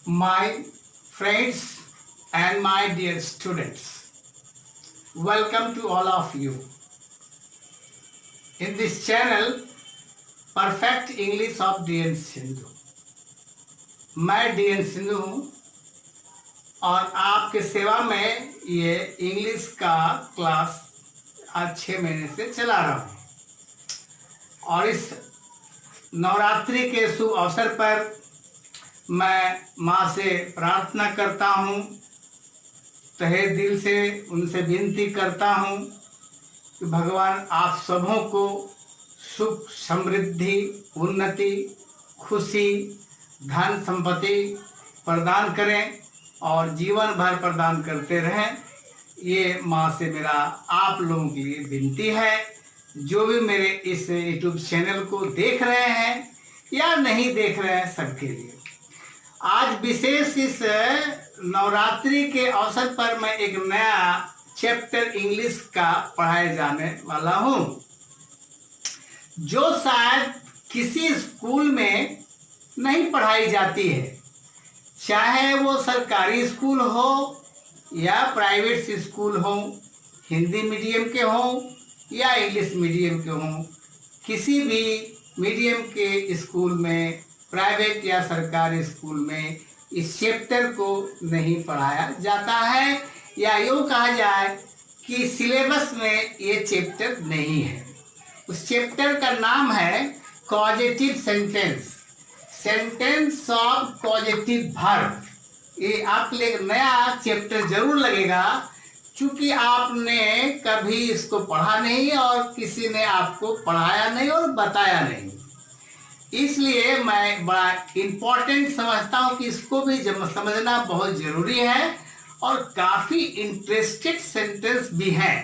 My friends and my dear students, welcome to all of you. In this channel, Perfect English of DN Sindhu, मैं DN Sindhu हूँ और आपके सेवा में ये इंग्लिश का क्लास आज 6 महीने से चला रहा हूँ। और इस नवरात्रि के शुभ अवसर पर मैं माँ से प्रार्थना करता हूँ, तहे दिल से उनसे विनती करता हूँ कि भगवान आप सबों को सुख, समृद्धि, उन्नति, खुशी, धन संपत्ति प्रदान करें और जीवन भर प्रदान करते रहें। ये माँ से मेरा आप लोगों के लिए विनती है। जो भी मेरे इस यूट्यूब चैनल को देख रहे हैं या नहीं देख रहे हैं, सबके लिए आज विशेष इस नवरात्रि के अवसर पर मैं एक नया चैप्टर इंग्लिश का पढ़ाए जाने वाला हूँ, जो शायद किसी स्कूल में नहीं पढ़ाई जाती है, चाहे वो सरकारी स्कूल हो या प्राइवेट स्कूल हो, हिंदी मीडियम के हो या इंग्लिश मीडियम के हो। किसी भी मीडियम के स्कूल में, प्राइवेट या सरकारी स्कूल में इस चैप्टर को नहीं पढ़ाया जाता है, या यूँ कहा जाए कि सिलेबस में ये चैप्टर नहीं है। उस चैप्टर का नाम है causative sentence, sentence of causative verb. ये आपके लिए एक नया चैप्टर जरूर लगेगा, क्योंकि आपने कभी इसको पढ़ा नहीं और किसी ने आपको पढ़ाया नहीं और बताया नहीं। इसलिए मैं बड़ा इम्पोर्टेंट समझता हूँ कि इसको भी समझना बहुत ज़रूरी है और काफ़ी इंटरेस्टेड सेंटेंस भी है।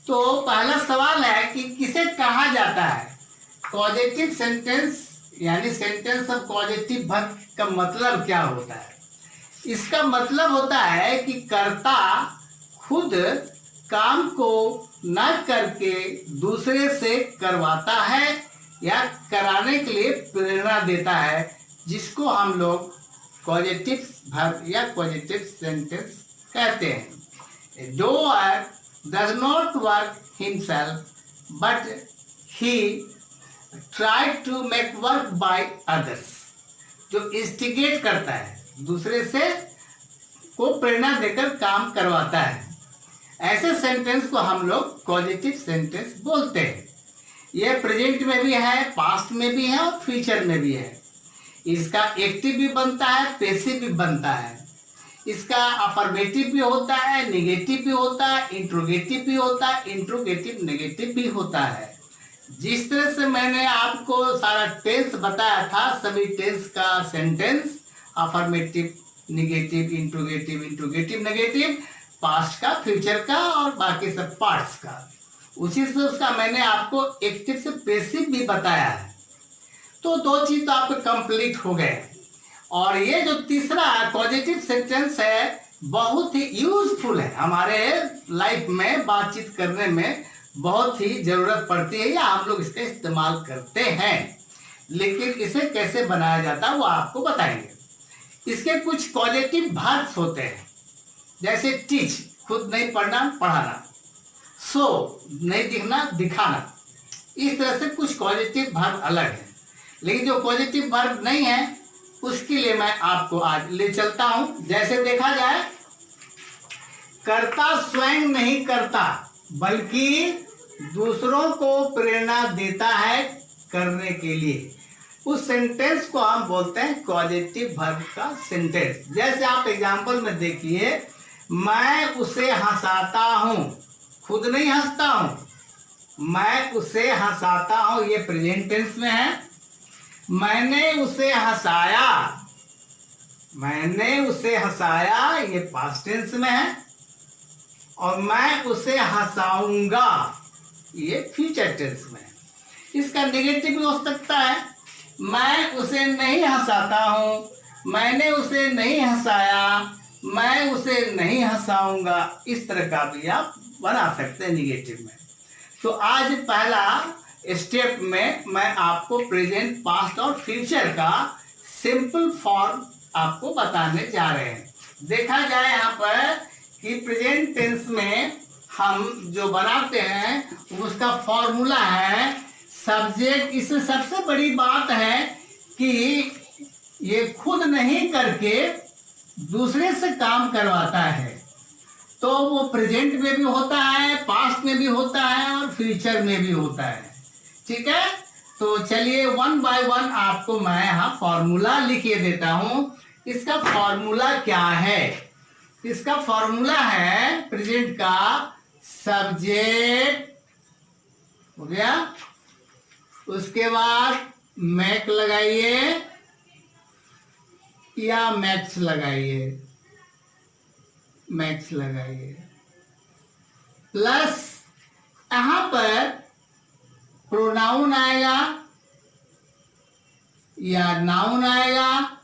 तो पहला सवाल है कि किसे कहा जाता है कॉजेटिव सेंटेंस, यानी सेंटेंस ऑफ कॉजेटिव वर्ब का मतलब क्या होता है? इसका मतलब होता है कि कर्ता खुद काम को न करके दूसरे से करवाता है या कराने के लिए प्रेरणा देता है, जिसको हम लोग कॉजेटिव वर्ब या कॉजेटिव सेंटेंस कहते हैं। Doer does not work himself but he try to make work by others. जो इंस्टिगेट करता है, दूसरे से को प्रेरणा देकर काम करवाता है, ऐसे सेंटेंस को हम लोग कॉजेटिव सेंटेंस बोलते हैं। यह प्रेजेंट में भी है, पास्ट में भी है और फ्यूचर में भी है। इसका एक्टिव भी बनता है, पैसिव भी बनता है। इसका अफर्मेटिव भी होता है, नेगेटिव भी होता है, इंट्रोगेटिव भी होता है, इंट्रोगेटिव नेगेटिव भी होता है। जिस तरह से मैंने आपको सारा टेंस बताया था, सभी टेंस का sentence affirmative, negative, interrogative, interrogative negative, past का, फ्यूचर का और बाकी सब पार्ट्स का, उसी से उसका मैंने आपको एक्टिव से पैसिव भी बताया है। तो दो चीज तो आपके कंप्लीट हो गए। और ये जो तीसरा पॉजिटिव सेंटेंस है, बहुत ही यूजफुल है, हमारे लाइफ में बातचीत करने में बहुत ही जरूरत पड़ती है या हम लोग इसका इस्तेमाल करते हैं। लेकिन इसे कैसे बनाया जाता है वो आपको बताएंगे। इसके कुछ पॉजिटिव वर्ब्स होते हैं, जैसे टीच, खुद नहीं पढ़ना, पढ़ाना, सो, नहीं दिखना, दिखाना। इस तरह से कुछ पॉजिटिव वर्ब अलग है। लेकिन जो पॉजिटिव वर्ब नहीं है, उसके लिए मैं आपको आज ले चलता हूं। जैसे देखा जाए, कर्ता स्वयं नहीं करता बल्कि दूसरों को प्रेरणा देता है करने के लिए, उस सेंटेंस को हम बोलते हैं पॉजिटिव वर्ब का सेंटेंस। जैसे आप एग्जांपल में देखिए, मैं उसे हंसाता हूं, खुद नहीं हंसता हूं, मैं उसे हंसाता हूं, ये प्रेजेंट टेंस में है। मैंने उसे हंसाया, मैंने उसे हंसाया, ये पास्ट टेंस में है। और मैं उसे हंसाऊंगा, ये फ्यूचर टेंस में है। इसका नेगेटिव भी हो सकता है, मैं उसे नहीं हंसाता हूं, मैंने उसे नहीं हंसाया, मैं उसे नहीं हंसाऊंगा। इस तरह का भी आप बना सकते हैं निगेटिव में। तो आज पहला स्टेप में मैं आपको प्रेजेंट, पास्ट और फ्यूचर का सिंपल फॉर्म आपको बताने जा रहे हैं। देखा जाए यहाँ पर कि प्रेजेंट टेंस में हम जो बनाते हैं उसका फॉर्मूला है सब्जेक्ट। इसमें सबसे बड़ी बात है कि ये खुद नहीं करके दूसरे से काम करवाता है। तो वो प्रेजेंट में भी होता है, पास्ट में भी होता है और फ्यूचर में भी होता है। ठीक है, तो चलिए वन बाय वन आपको मैं यहाँ फॉर्मूला लिखिए देता हूं। इसका फॉर्मूला क्या है? इसका फॉर्मूला है प्रेजेंट का सब्जेक्ट हो गया, उसके बाद मैक लगाइए या मैक्स लगाइए, मैक्स लगाइए, प्लस यहां पर प्रोनाउन आएगा या नाउन आएगा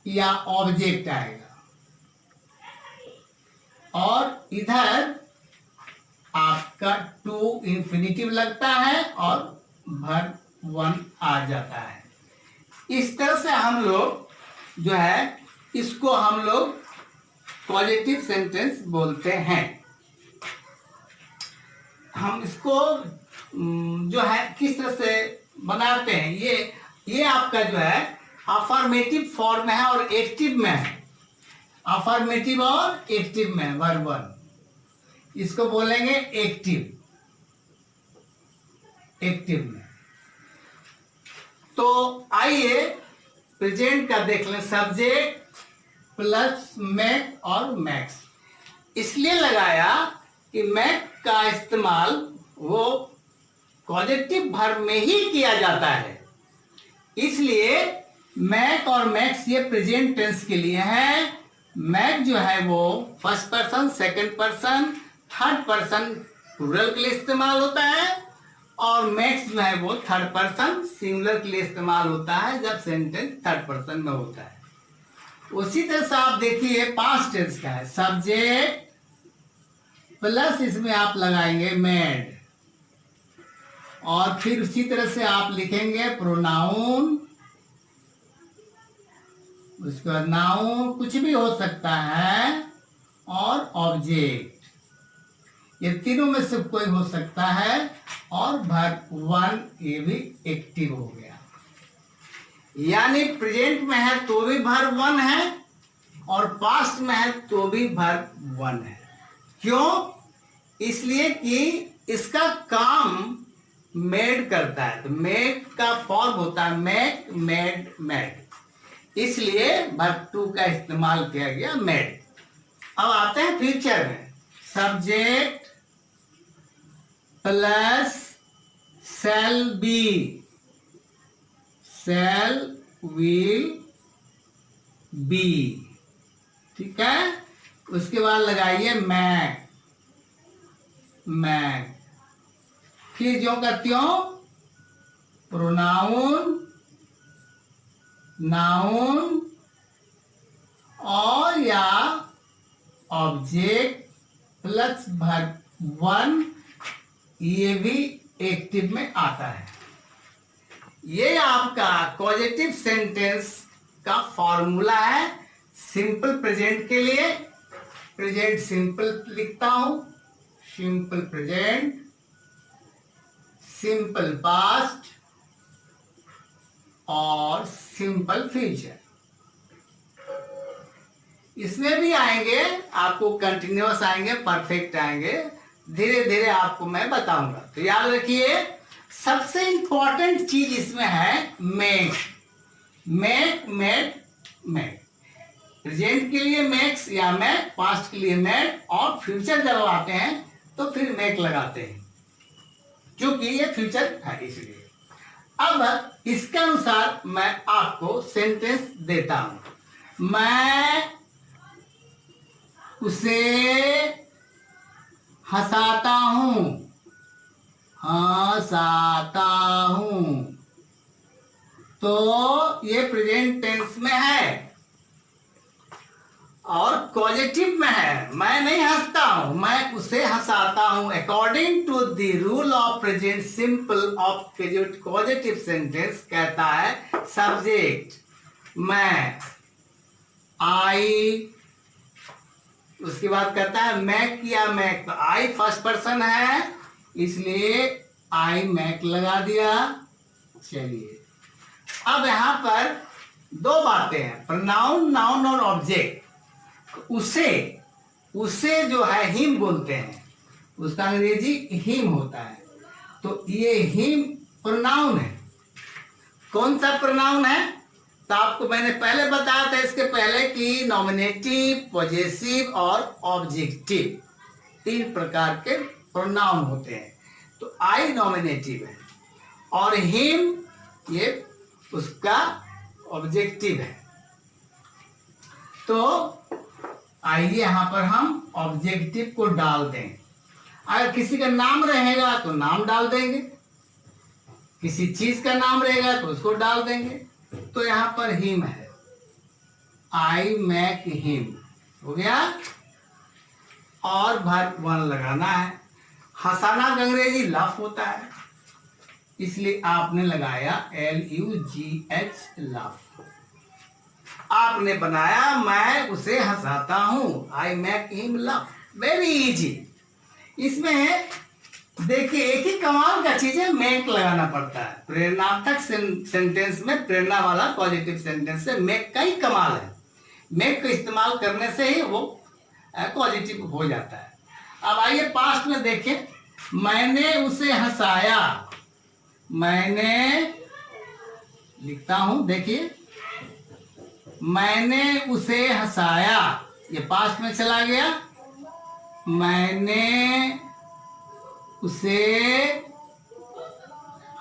या ऑब्जेक्ट आएगा, और इधर आपका टू इंफिनिटिव लगता है और वर्ब वन आ जाता है। इस तरह से हम लोग जो है इसको हम लोग पॉजिटिव सेंटेंस बोलते हैं। हम इसको जो है किस तरह से बनाते हैं, ये आपका जो है अफर्मेटिव फॉर्म है और एक्टिव में है। अफर्मेटिव और एक्टिव में वर्ब वन, इसको बोलेंगे एक्टिव, एक्टिव में। तो आइए प्रेजेंट का देख लें। सब्जेक्ट प्लस मैक और मैक्स इसलिए लगाया कि मैक का इस्तेमाल वो पॉजिटिव वर्ब में ही किया जाता है, इसलिए मैक और मैक्स ये प्रेजेंट टेंस के लिए है। मैक जो है वो first person, second person, third person plural के लिए इस्तेमाल होता है, और मैक्स जो है वो थर्ड पर्सन सिंगुलर के लिए इस्तेमाल होता है जब सेंटेंस थर्ड पर्सन में होता है। उसी तरह से आप देखिए पास्ट टेंस का है, सब्जेक्ट प्लस इसमें आप लगाएंगे मेड, और फिर उसी तरह से आप लिखेंगे प्रोनाउन, उसके बाद नाउन कुछ भी हो सकता है, और ऑब्जेक्ट, ये तीनों में से कोई हो सकता है, और वर्ब वन ये भी एक्टिव हो गया। यानी प्रेजेंट में है तो भी वर्ब वन है और पास्ट में है तो भी वर्ब वन है। क्यों? इसलिए कि इसका काम मेड करता है, तो मेड का फॉर्म होता है मेक, मेड, मेड, इसलिए वर्ब टू का इस्तेमाल किया गया मेड। अब आते हैं फ्यूचर में, subject plus shall be, shell will be, ठीक है। उसके बाद लगाइए मैक, मैक, फिर जो का त्यों प्रोनाउन, नाउन और या ऑब्जेक्ट प्लस वर्ब वन, ये भी एक्टिव में आता है। ये आपका पॉजिटिव सेंटेंस का फॉर्मूला है सिंपल प्रेजेंट के लिए। प्रेजेंट सिंपल लिखता हूं, सिंपल प्रेजेंट, सिंपल पास्ट और सिंपल फ्यूचर। इसमें भी आएंगे आपको कंटिन्यूअस आएंगे, परफेक्ट आएंगे, धीरे धीरे आपको मैं बताऊंगा। तो याद रखिए सबसे इंपॉर्टेंट चीज इसमें है make, make, made, made. Present के लिए मेक्स या मेक, पास्ट के लिए मेड, और फ्यूचर जब आते हैं तो फिर मेक लगाते हैं क्योंकि ये फ्यूचर है इसलिए। अब इसके अनुसार मैं आपको सेंटेंस देता हूं। मैं उसे हंसाता हूं, हंसाता हूं, तो ये प्रेजेंट टेंस में है। और पॉजिटिव में है, मैं नहीं हंसता हूं, मैं उसे हंसाता हूं। According to the rule of present simple of positive sentence कहता है सब्जेक्ट मैं, आई, उसके बाद कहता है मैक किया, मैक, तो आई फर्स्ट पर्सन है इसलिए आई मैक लगा दिया। चलिए अब यहां पर दो बातें हैं, प्रोनाउन, नाउन और ऑब्जेक्ट। उसे जो है हिम बोलते हैं, उसका अंग्रेजी हिम होता है। तो ये हिम प्रोनाउन है। कौन सा प्रोनाउन है? तो आपको मैंने पहले बताया था इसके पहले कि नॉमिनेटिव, पॉजेसिव और ऑब्जेक्टिव, 3 प्रकार के प्रोनाउन होते हैं। तो आई नॉमिनेटिव है और हिम ये उसका ऑब्जेक्टिव है। तो आइए यहां पर हम ऑब्जेक्टिव को डाल दें। अगर किसी का नाम रहेगा तो नाम डाल देंगे, किसी चीज का नाम रहेगा तो उसको डाल देंगे। तो यहां पर हिम है, आई मैक हिम हो गया। और वर्ब 1 लगाना है। हंसाना का अंग्रेजी लाफ होता है, इसलिए आपने लगाया LUGH लाफ। आपने बनाया मैं उसे हंसाता हूं, I make him laugh. Very easy. इसमें देखिए एक ही कमाल का चीज है, मेक लगाना पड़ता है। प्रेरणार्थक सेंटेंस में, प्रेरणा वाला पॉजिटिव सेंटेंस से मेक का ही कमाल है। मेक को इस्तेमाल करने से ही वो पॉजिटिव हो जाता है। अब आइए पास्ट में देखें, मैंने उसे हंसाया, मैंने लिखता हूं, देखिए मैंने उसे हंसाया, ये पास्ट में चला गया। मैंने उसे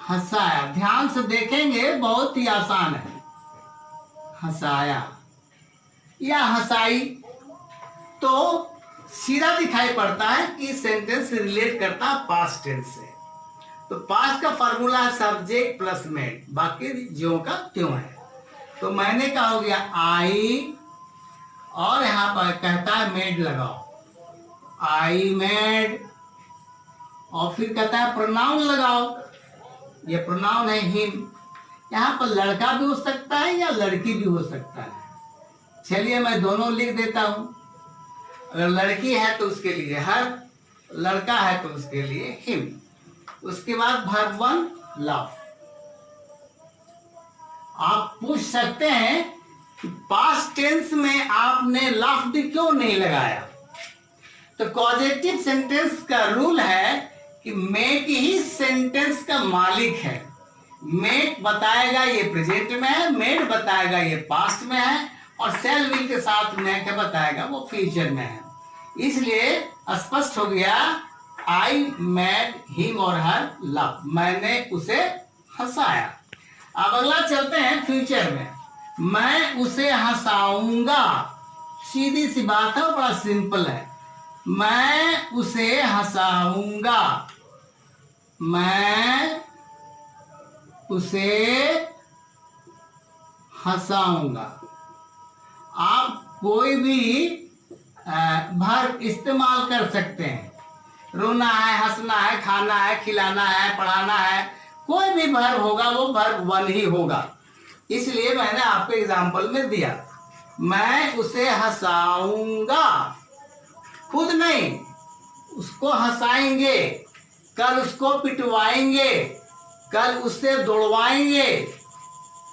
हंसाया, ध्यान से देखेंगे बहुत ही आसान है। हंसाया या हंसाई तो सीधा दिखाई पड़ता है कि सेंटेंस रिलेट करता है पास्ट टेंस से। तो पास्ट का फॉर्मूला है सब्जेक्ट प्लस मेड, बाकी ज्यों का त्यों है। तो मैंने का हो गया आई, और यहां पर कहता है मेड लगाओ, आई मेड। और फिर कहता है प्रोनाउन लगाओ, ये प्रोनाउन है हिम। यहां पर लड़का भी हो सकता है या लड़की भी हो सकता है। चलिए मैं दोनों लिख देता हूं। अगर लड़की है तो उसके लिए हर, लड़का है तो उसके लिए हिम। उसके बाद वर्ब 1 लव। आप पूछ सकते हैं कि पास्ट टेंस में आपने लव्ड क्यों नहीं लगाया। तो पॉजिटिव सेंटेंस का रूल है कि मेक ही सेंटेंस का मालिक है। मेक बताएगा ये प्रेजेंट में है, मेड बताएगा ये पास्ट में है, और सेल विल के साथ मेक बताएगा वो फ्यूचर में है। इसलिए स्पष्ट हो गया आई मेड हिम और हर लव, मैंने उसे हंसाया। अब अगला चलते हैं फ्यूचर में, मैं उसे हंसाऊंगा। सीधी सी बात है, बड़ा सिंपल है। मैं उसे हंसाऊंगा, मैं उसे हंसाऊंगा। आप कोई भी वर्ब इस्तेमाल कर सकते हैं। रोना है, हंसना है, खाना है, खिलाना है, पढ़ाना है, कोई भी वर्ब होगा वो वर्ब 1 ही होगा। इसलिए मैंने आपको एग्जांपल में दिया, मैं उसे हंसाऊंगा। खुद नहीं, उसको हंसाएंगे, कल उसको पिटवाएंगे, कल उससे दौड़वाएंगे।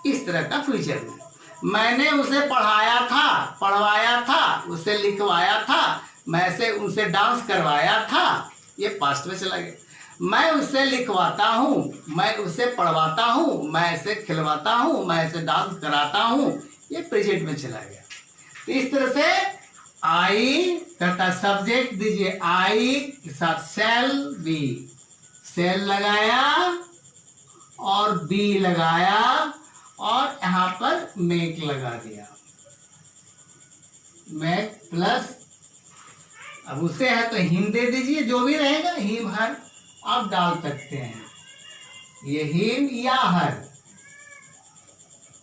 इस तरह का फ्यूचर में मैंने उसे पढ़ाया था, पढ़वाया था, उसे लिखवाया था, मैं से उनसे डांस करवाया था, ये पास्ट में चला गया। मैं उसे लिखवाता हूँ, मैं उसे पढ़वाता हूँ, मैं इसे खिलवाता हूँ, मैं इसे डांस कराता हूँ, ये प्रेजेंट में चला गया। तो इस तरह से आई कहता सब्जेक्ट दीजिए, आई के साथ सेल बी, सेल लगाया और बी लगाया और यहां पर मेक लगा दिया, मेक प्लस, अब उसे है तो हिम दे दीजिए, जो भी रहेगा हिम हर आप डाल सकते हैं। ये हिम या हर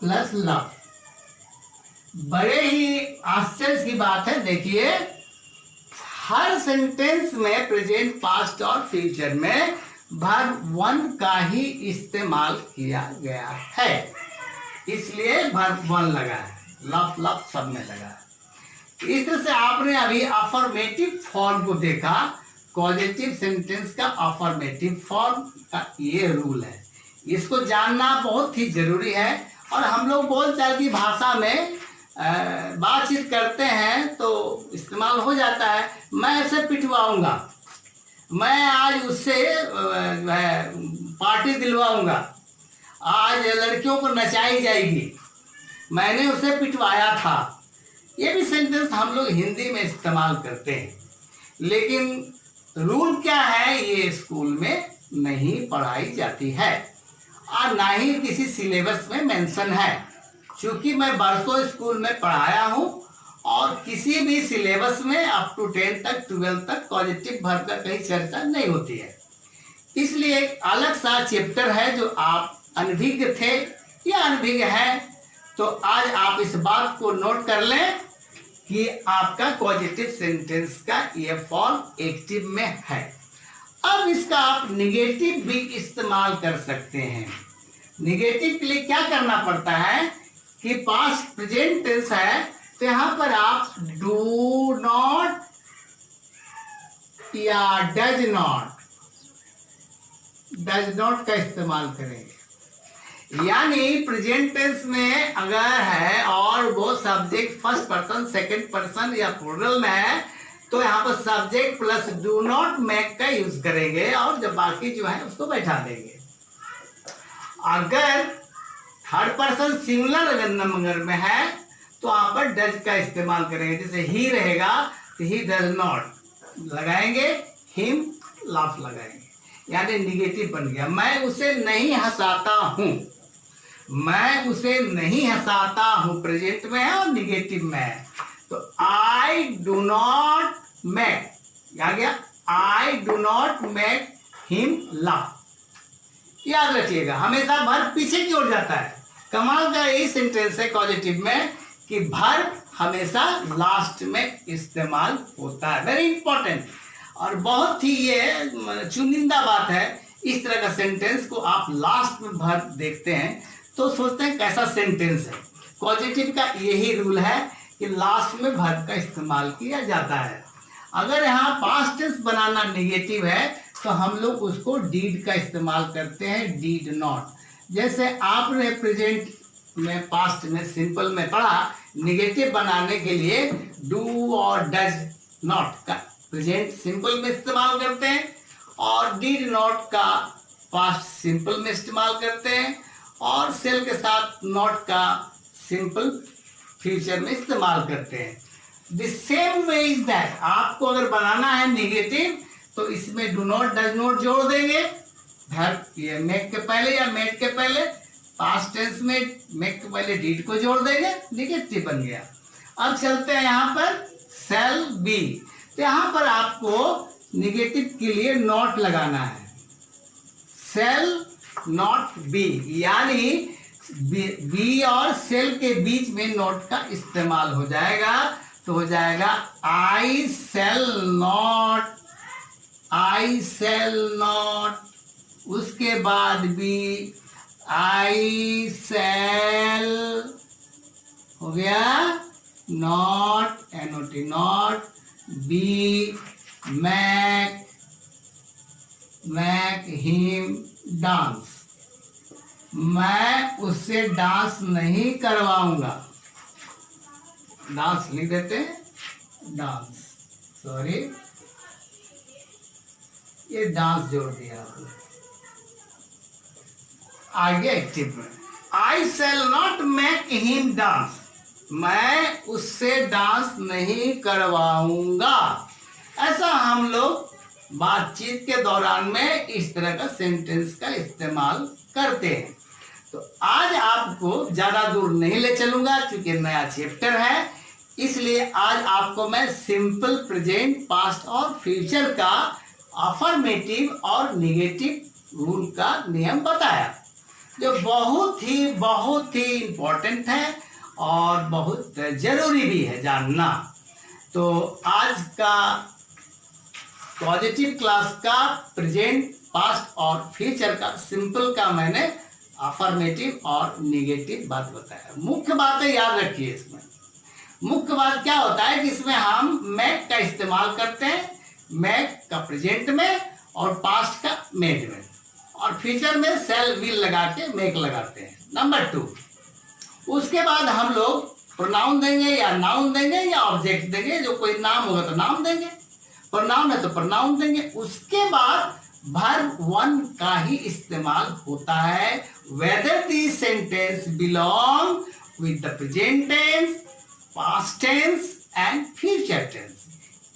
प्लस लव। बड़े ही आश्चर्य की बात है। देखिए, हर सेंटेंस में प्रेजेंट, पास्ट और फ्यूचर में वर्ब वन का ही इस्तेमाल किया गया है, इसलिए वर्ब वन लगा है। लफ लफ सब में लगा है। इस तरह से आपने अभी अफर्मेटिव फॉर्म को देखा। पॉजिटिव सेंटेंस का अफर्मेटिव फॉर्म का ये रूल है, इसको जानना बहुत ही जरूरी है। और हम लोग बोलचाल की भाषा में बातचीत करते हैं तो इस्तेमाल हो जाता है। मैं ऐसे पिटवाऊंगा, मैं आज उससे पार्टी दिलवाऊंगा, आज लड़कियों को नचाई जाएगी, मैंने उसे पिटवाया था। ये भी सेंटेंस हम लोग हिंदी में इस्तेमाल करते हैं, लेकिन रूल क्या है ये स्कूल में नहीं पढ़ाई जाती है और ना ही किसी सिलेबस में मेंशन है। क्योंकि मैं बरसों स्कूल में पढ़ाया हूँ और किसी भी सिलेबस में अप टू 10 तक 12 तक पॉजिटिव वर्ब का कहीं चर्चा नहीं होती है। इसलिए एक अलग सा चैप्टर है जो आप अनभिज्ञ थे या अनभिज्ञ हैं, तो आज आप इस बात को नोट कर लें कि आपका पॉजिटिव सेंटेंस का ये फॉर्म एक्टिव में है। अब इसका आप निगेटिव भी इस्तेमाल कर सकते हैं। निगेटिव के लिए क्या करना पड़ता है कि पास्ट प्रेजेंट टेंस है तो यहां पर आप डू नॉट या डज नॉट का इस्तेमाल करेंगे। यानी प्रेजेंट टेंस में अगर है और वो subject first person, second person या प्लूरल में है तो यहाँ पर subject plus do not make का यूज करेंगे और जब बाकी जो है उसको बैठा देंगे। अगर थर्ड पर्सन सिंगुलर अगर नंबर में है तो वहां पर डज का इस्तेमाल करेंगे। जैसे ही रहेगा तो ही डज नॉट लगाएंगे, हिम लाफ लगाएंगे, यानी निगेटिव बन गया। मैं उसे नहीं हंसाता हूं, मैं उसे नहीं हंसाता हूं प्रेजेंट में है और निगेटिव में है। तो आई डू नॉट मेक, आ गया I do not make him laugh. याद रखिएगा, हमेशा वर्ब पीछे की ओर जाता है। कमाल का यही सेंटेंस है पॉजिटिव में कि वर्ब हमेशा लास्ट में इस्तेमाल होता है। वेरी इंपॉर्टेंट और बहुत ही ये चुनिंदा बात है। इस तरह का सेंटेंस को आप लास्ट में वर्ब देखते हैं तो सोचते हैं कैसा सेंटेंस है। पॉजिटिव का यही रूल है कि लास्ट में वर्ब का इस्तेमाल किया जाता है। अगर यहाँ पास्ट टेंस बनाना निगेटिव है तो हम लोग उसको डीड का इस्तेमाल करते हैं, डीड नॉट। जैसे आपने प्रेजेंट में पास्ट में सिंपल में पढ़ा, निगेटिव बनाने के लिए डू और डज नॉट का प्रेजेंट सिंपल में इस्तेमाल करते हैं और डीड नॉट का पास्ट सिंपल में इस्तेमाल करते हैं और सेल के साथ नॉट का सिंपल फ्यूचर में इस्तेमाल करते हैं। The same way is that, आपको अगर बनाना है निगेटिव तो इसमें डू नॉट डज नॉट जोड़ देंगे वर्ब ये मेक के पहले या मेड के पहले। पास्ट टेंस में मेक के पहले डीड को जोड़ देंगे, निगेटिव बन गया। अब चलते हैं यहाँ पर सेल बी। तो यहाँ पर आपको निगेटिव के लिए नॉट लगाना है, सेल नॉट बी, यानी बी और सेल के बीच में नॉट का इस्तेमाल हो जाएगा। तो हो जाएगा I shall not, I shall not, उसके बाद भी आई सेल हो गया नॉट, एनओटी नॉट, be make, make him dance, मैं उससे डांस नहीं करवाऊंगा। डांस लिख देते हैं, डांस, सॉरी ये डांस जोड़ दिया। आगे एक्टिव में I shall not make him dance, मैं उससे डांस नहीं करवाऊंगा। ऐसा हम लोग बातचीत के दौरान में इस तरह का सेंटेंस का इस्तेमाल करते हैं। तो आज आपको ज्यादा दूर नहीं ले चलूंगा क्योंकि नया चैप्टर है, इसलिए आज आपको मैं सिंपल प्रेजेंट, पास्ट और फ्यूचर का अफर्मेटिव और निगेटिव रूल का नियम बताया, जो बहुत ही इम्पोर्टेंट है और बहुत जरूरी भी है जानना। तो आज का पॉजिटिव क्लास का प्रेजेंट, पास्ट और फ्यूचर का सिंपल का मैंने अफर्मेटिव और निगेटिव बात बताया। मुख्य बातें याद रखिए। इसमें मुख्य बात क्या होता है कि इसमें हम मैक का इस्तेमाल करते हैं, मैक का प्रेजेंट में और पास्ट का मेड में, और फ्यूचर में सेल विल लगा के मेक लगाते हैं। नंबर 2, उसके बाद हम लोग प्रोनाउन देंगे या नाउन देंगे या ऑब्जेक्ट देंगे। जो कोई नाम होगा तो नाम देंगे, प्रोनाउन है तो प्रोनाउन देंगे। उसके बाद वर्ब 1 का ही इस्तेमाल होता है, whether the sentence belong with the present tense, past tense and future tense.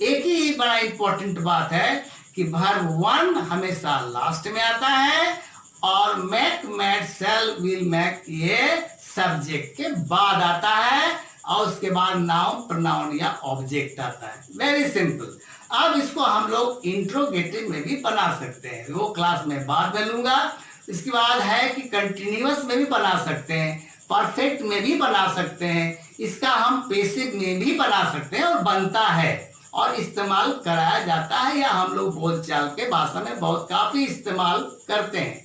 एक ही बड़ा इंपॉर्टेंट बात है कि वर्ब 1 हमेशा लास्ट में आता है और make, made, shall, will, make ये सब्जेक्ट के बाद आता है, और उसके बाद नाउन, प्रोनाउन या ऑब्जेक्ट आता है। Very simple. अब इसको हम लोग इंट्रोगेटिव में भी बना सकते हैं, वो क्लास में बाद में लूंगा। इसके बाद है कि कंटिन्यूअस में भी बना सकते हैं, परफेक्ट में भी बना सकते हैं, इसका हम पेसिव में भी बना सकते हैं और बनता है और इस्तेमाल कराया जाता है, या हम लोग बोलचाल के भाषा में बहुत काफी इस्तेमाल करते हैं।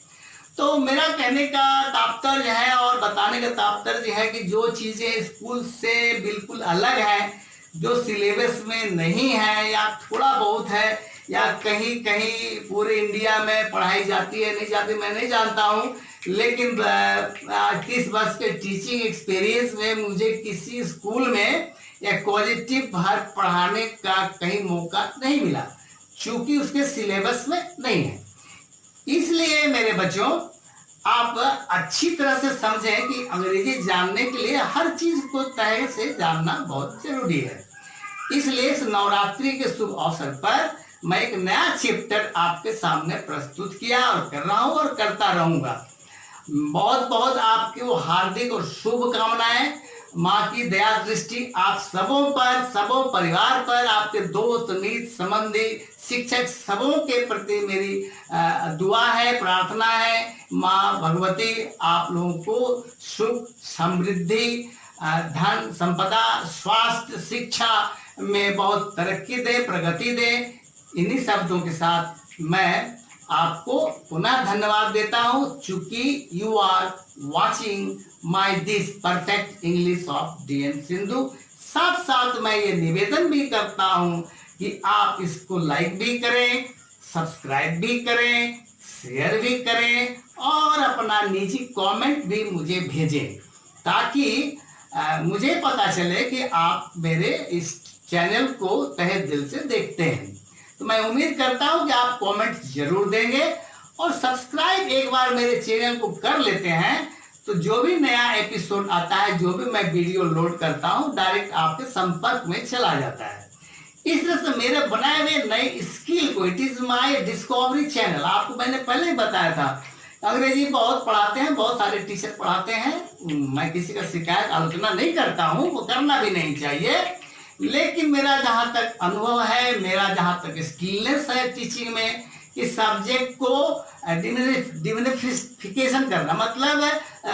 तो मेरा कहने का तात्पर्य है और बताने का तात्पर्य है कि जो चीजें स्कूल से बिल्कुल अलग है, जो सिलेबस में नहीं है या थोड़ा बहुत है या कहीं कहीं पूरे इंडिया में पढ़ाई जाती है नहीं जाती मैं नहीं जानता हूँ, लेकिन 30 वर्ष के टीचिंग एक्सपीरियंस में मुझे किसी स्कूल में या पॉजिटिव वर्ब पढ़ाने का कहीं मौका नहीं मिला, क्योंकि उसके सिलेबस में नहीं है। इसलिए मेरे बच्चों, आप अच्छी तरह से समझें कि अंग्रेजी जानने के लिए हर चीज को तय से जानना बहुत जरूरी है। इसलिए इस नवरात्रि के शुभ अवसर पर मैं एक नया चैप्टर आपके सामने प्रस्तुत किया और कर रहा हूं और करता रहूंगा। बहुत बहुत आपकी वो हार्दिक और शुभकामनाएं। माँ की दया दृष्टि आप सबों पर, सबों परिवार पर, आपके दोस्त, मित्र, संबंधी, शिक्षक सबों के प्रति मेरी दुआ है, प्रार्थना है। माँ भगवती आप लोगों को सुख, समृद्धि, धन, संपदा, स्वास्थ्य, शिक्षा में बहुत तरक्की दे, प्रगति दे। इन्हीं शब्दों के साथ मैं आपको पुनः धन्यवाद देता हूं, चूंकि you are watching my this perfect English of DN Sindhu. साथ साथ मैं ये निवेदन भी करता हूं कि आप इसको लाइक भी करें, सब्सक्राइब भी करें, शेयर भी करें और अपना निजी कमेंट भी मुझे भेजें, ताकि मुझे पता चले कि आप मेरे इस चैनल को तहे दिल से देखते हैं। तो मैं उम्मीद करता हूं कि आप कमेंट जरूर देंगे और सब्सक्राइब एक बार मेरे चैनल को कर लेते हैं, तो जो भी नया एपिसोड आता है, जो भी मैं वीडियो लोड करता हूं, डायरेक्ट आपके संपर्क में चला जाता है। इस तरह से मेरे बनाए हुए नए स्किल को, it is my discovery channel, आपको मैंने पहले ही बताया था। अंग्रेजी बहुत पढ़ाते हैं, बहुत सारे टीचर पढ़ाते हैं, मैं किसी का शिकायत आलोचना नहीं करता हूं, वो करना भी नहीं चाहिए। लेकिन मेरा जहां तक अनुभव है, मेरा जहां तक स्किलनेस है टीचिंग में, कि सब्जेक्ट को डिमिनिफिकेशन करना, मतलब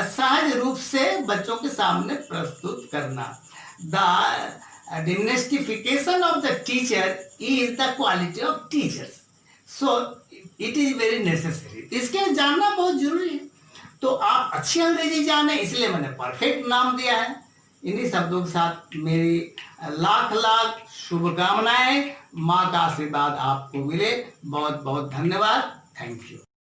सहज रूप से बच्चों के सामने प्रस्तुत करना। The diminification of the teacher is the quality of teachers, so it is very necessary. इसके जानना बहुत जरूरी है। तो आप अच्छी अंग्रेजी जाने, इसलिए मैंने परफेक्ट नाम दिया है। इन्हीं शब्दों के साथ मेरी लाख लाख शुभकामनाएं। माँ का आशीर्वाद आपको मिले। बहुत बहुत धन्यवाद। Thank you.